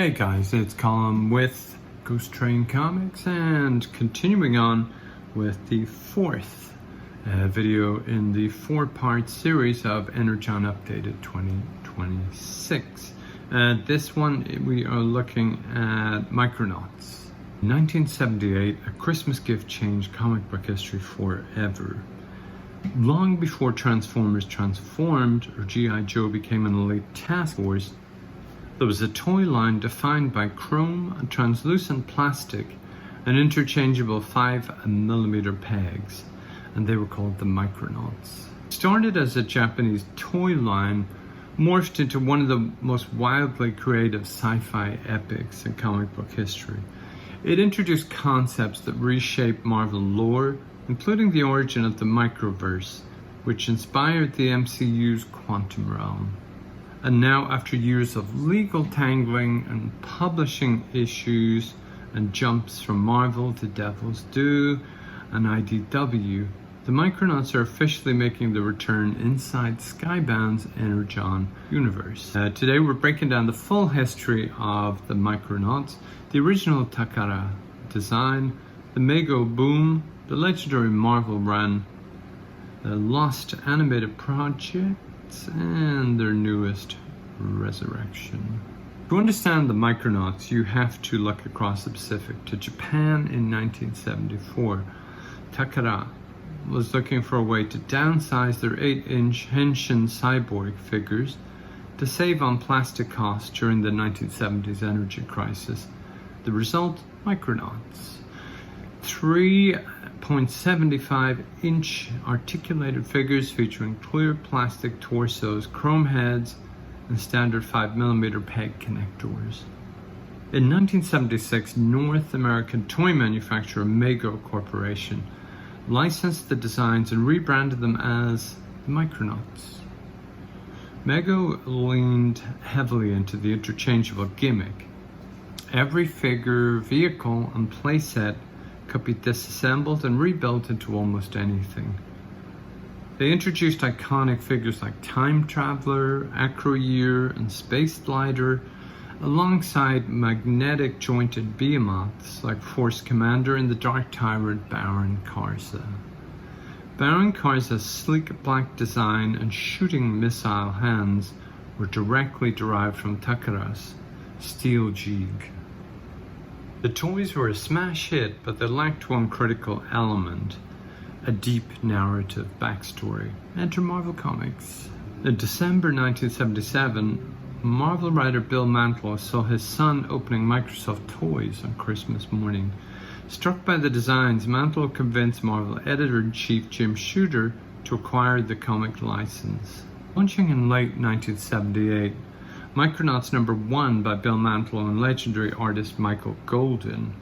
Hey guys, it's Colum with Ghost Train Comics and continuing on with the fourth video in the four-part series of Energon Updated 2026. This one we are looking at Micronauts. In 1978, a Christmas gift changed comic book history forever. Long before Transformers transformed or G.I. Joe became an elite task force, there was a toy line defined by chrome and translucent plastic and interchangeable 5mm pegs, and they were called the Micronauts. Started as a Japanese toy line, morphed into one of the most wildly creative sci-fi epics in comic book history. It introduced concepts that reshaped Marvel lore, including the origin of the Microverse, which inspired the MCU's quantum realm. And now, after years of legal tangling and publishing issues and jumps from Marvel to Devil's Due and IDW, the Micronauts are officially making the return inside Skybound's Energon Universe. Today we're breaking down the full history of the Micronauts, the original Takara design, the Mego boom, the legendary Marvel run, the lost animated project, and their newest resurrection. To understand the Micronauts, you have to look across the Pacific to Japan in 1974. Takara was looking for a way to downsize their 8-inch Henshin Cyborg figures to save on plastic costs during the 1970s energy crisis. The result, Micronauts. 3.75-inch articulated figures featuring clear plastic torsos, chrome heads, and standard 5mm peg connectors. In 1976, North American toy manufacturer Mego Corporation licensed the designs and rebranded them as the Micronauts. Mego leaned heavily into the interchangeable gimmick. Every figure, vehicle, and playset could be disassembled and rebuilt into almost anything. They introduced iconic figures like Time Traveler, Acro-Year, and Space Glider, alongside magnetic jointed behemoths like Force Commander and the Dark Tyrant Baron Carza. Baron Carza's sleek black design and shooting missile hands were directly derived from Takara's steel jig. The toys were a smash hit, but they lacked one critical element: a deep narrative backstory. Enter Marvel Comics. In December 1977, Marvel writer Bill Mantlo saw his son opening Microsoft toys on Christmas morning. Struck by the designs, Mantlo convinced Marvel editor-in-chief Jim Shooter to acquire the comic license. Launching in late 1978, Micronauts #1 by Bill Mantlo and legendary artist Michael Golden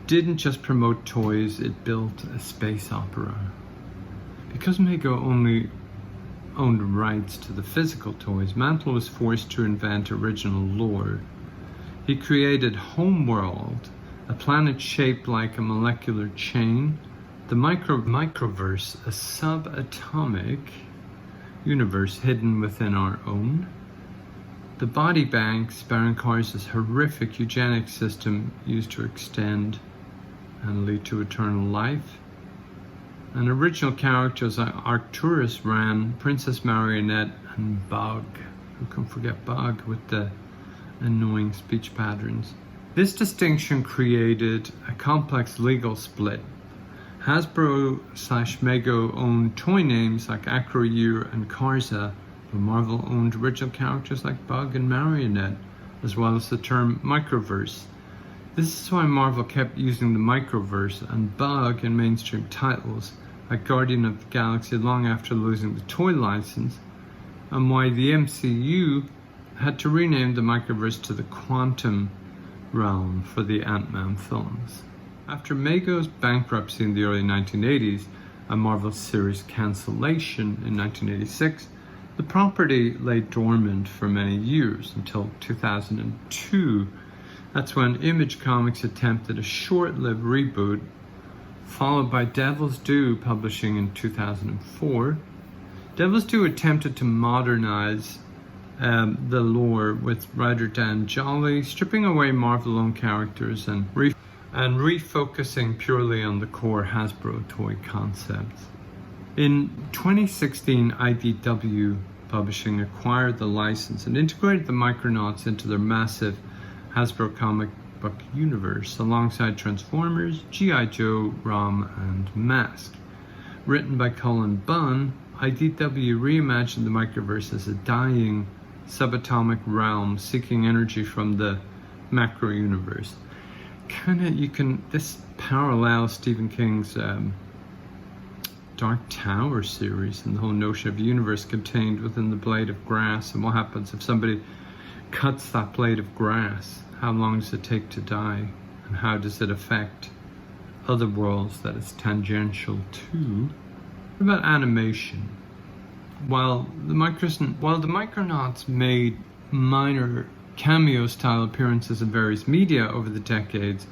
didn't just promote toys, it built a space opera. Because Mego only owned rights to the physical toys, Mantlo was forced to invent original lore. He created Homeworld, a planet shaped like a molecular chain, the Microverse, a subatomic universe hidden within our own, the body banks, Baron Carza's horrific eugenic system used to extend and lead to eternal life, and original characters like Arcturus Ran, Princess Marionette, and Bug. Who can forget Bug with the annoying speech patterns? This distinction created a complex legal split. Hasbro/Mego owned toy names like Acro-Year and Carza, but Marvel owned original characters like Bug and Marionette, as well as the term Microverse. This is why Marvel kept using the Microverse and Bug in mainstream titles like Guardian of the Galaxy long after losing the toy license, and why the MCU had to rename the Microverse to the Quantum Realm for the Ant-Man films. After Mego's bankruptcy in the early 1980s and Marvel's series cancellation in 1986, the property lay dormant for many years until 2002. That's when Image Comics attempted a short-lived reboot, followed by Devil's Due publishing in 2004. Devil's Due attempted to modernize the lore with writer Dan Jolly, stripping away Marvel-owned characters and refocusing purely on the core Hasbro toy concepts. In 2016, IDW Publishing acquired the license and integrated the Micronauts into their massive Hasbro comic book universe alongside Transformers, G.I. Joe, ROM, and M.A.S.K. Written by Colum, IDW reimagined the Microverse as a dying subatomic realm seeking energy from the macro universe. This parallels Stephen King's Dark Tower series and the whole notion of a universe contained within the blade of grass, and what happens if somebody cuts that blade of grass? How long does it take to die, and how does it affect other worlds that it's tangential to? What about animation? While the Micronauts made minor cameo-style appearances in various media over the decades,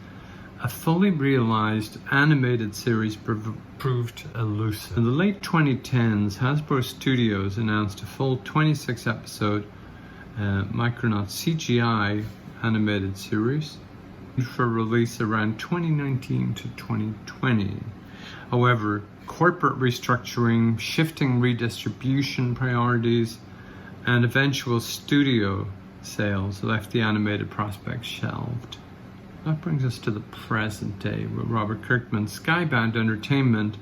a fully realized animated series proved elusive. In the late 2010s, Hasbro Studios announced a full 26-episode Micronauts CGI animated series for release around 2019 to 2020. However, corporate restructuring, shifting redistribution priorities, and eventual studio sales left the animated prospect shelved. That brings us to the present day, with Robert Kirkman's Skybound Entertainment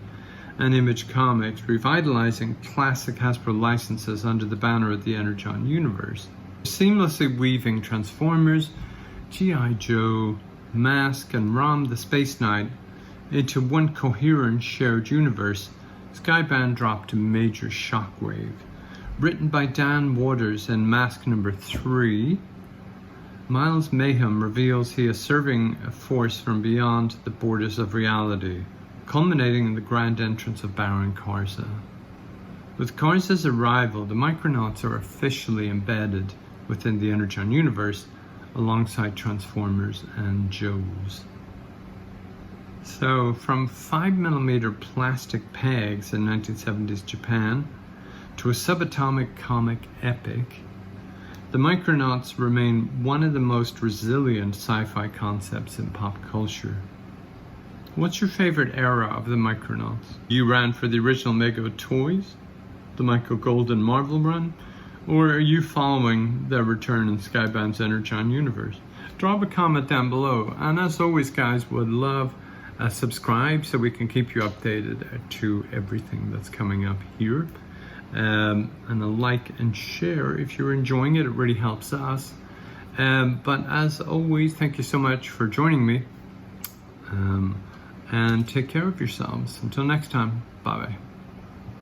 and Image Comics revitalizing classic Hasbro licenses under the banner of the Energon Universe, seamlessly weaving Transformers, G.I. Joe, M.A.S.K, and ROM the Space Knight into one coherent shared universe. Skybound dropped a major shockwave. Written by Dan Waters in M.A.S.K #3, Miles Mayhem reveals he is serving a force from beyond the borders of reality, culminating in the grand entrance of Baron Carza. With Carza's arrival, the Micronauts are officially embedded within the Energon Universe alongside Transformers and Joes. So, from 5mm plastic pegs in 1970s Japan to a subatomic comic epic, the Micronauts remain one of the most resilient sci-fi concepts in pop culture. What's your favorite era of the Micronauts? You ran for the original Mego toys, the Michael Golden Marvel run, or are you following their return in Skybound's Energon Universe? Drop a comment down below, and as always guys, would love a subscribe so we can keep you updated to everything that's coming up here. And a like and share if you're enjoying it. It really helps us. But as always, thank you so much for joining me. And take care of yourselves. Until next time, bye bye.